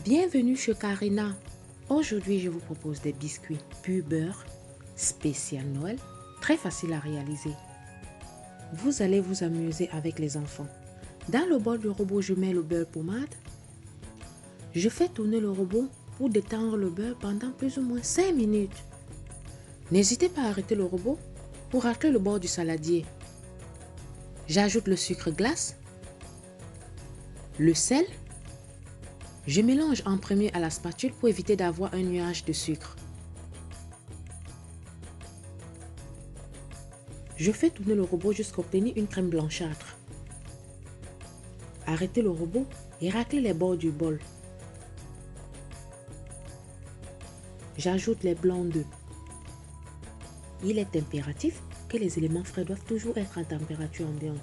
Bienvenue chez Karina. Aujourd'hui, je vous propose des biscuits pur beurre, spécial Noël, très facile à réaliser. Vous allez vous amuser avec les enfants. Dans le bol du robot, je mets le beurre pommade. Je fais tourner le robot pour détendre le beurre pendant plus ou moins 5 minutes. N'hésitez pas à arrêter le robot pour racler le bord du saladier. J'ajoute le sucre glace, le sel. Je mélange en premier à la spatule pour éviter d'avoir un nuage de sucre. Je fais tourner le robot jusqu'à obtenir une crème blanchâtre. Arrêtez le robot et raclez les bords du bol. J'ajoute les blancs d'œufs. Il est impératif que les éléments frais doivent toujours être à température ambiante.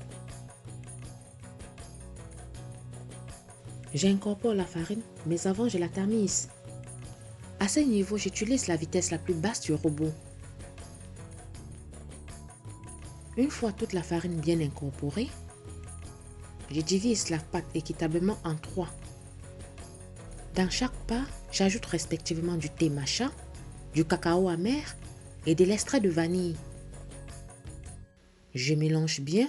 J'incorpore la farine, mais avant je la tamise. À ce niveau, j'utilise la vitesse la plus basse du robot. Une fois toute la farine bien incorporée, je divise la pâte équitablement en 3. Dans chaque part, j'ajoute respectivement du thé matcha, du cacao amer et de l'extrait de vanille. Je mélange bien.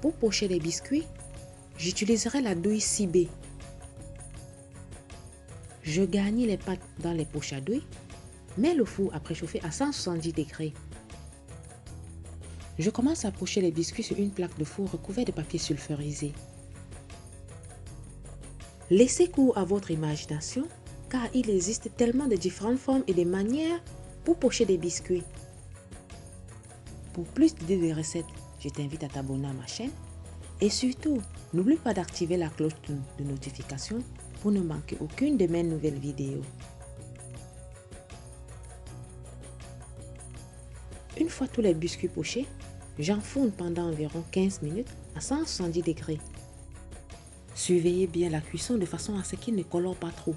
Pour pocher les biscuits, j'utiliserai la douille cibée. Je garnis les pâtes dans les poches à douille, mets le four à préchauffer à 170 degrés. Je commence à pocher les biscuits sur une plaque de four recouverte de papier sulfurisé. Laissez cours à votre imagination car il existe tellement de différentes formes et de manières pour pocher des biscuits. Pour plus d'idées de recettes, je t'invite à t'abonner à ma chaîne et surtout, n'oublie pas d'activer la cloche de notification pour ne manquer aucune de mes nouvelles vidéos. Une fois tous les biscuits pochés, j'enfourne pendant environ 15 minutes à 170 degrés. Surveillez bien la cuisson de façon à ce qu'il ne colore pas trop.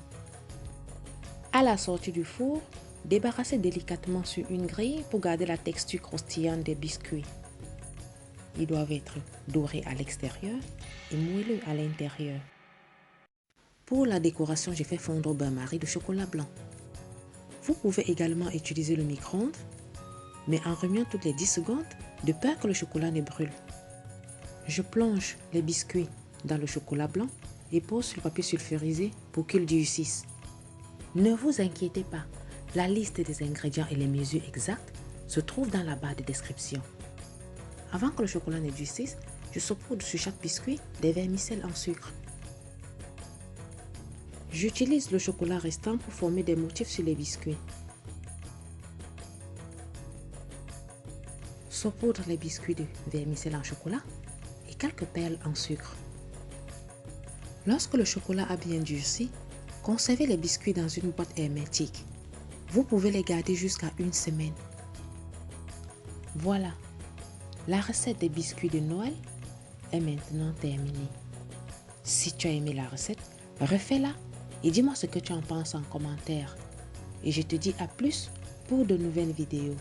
À la sortie du four, débarrassez délicatement sur une grille pour garder la texture croustillante des biscuits. Ils doivent être dorés à l'extérieur et moelleux à l'intérieur. Pour la décoration, j'ai fait fondre au bain-marie de chocolat blanc. Vous pouvez également utiliser le micro-ondes, mais en remuant toutes les 10 secondes, de peur que le chocolat ne brûle. Je plonge les biscuits dans le chocolat blanc et pose sur le papier sulfurisé pour qu'ils durcissent. Ne vous inquiétez pas, la liste des ingrédients et les mesures exactes se trouvent dans la barre de description. Avant que le chocolat ne durcisse, je saupoudre sur chaque biscuit des vermicelles en sucre. J'utilise le chocolat restant pour former des motifs sur les biscuits. Saupoudre les biscuits de vermicelle en chocolat et quelques perles en sucre. Lorsque le chocolat a bien durci, conservez les biscuits dans une boîte hermétique. Vous pouvez les garder jusqu'à 1 semaine. Voilà, la recette des biscuits de Noël est maintenant terminée. Si tu as aimé la recette, refais-la et dis-moi ce que tu en penses en commentaire. Et je te dis à plus pour de nouvelles vidéos.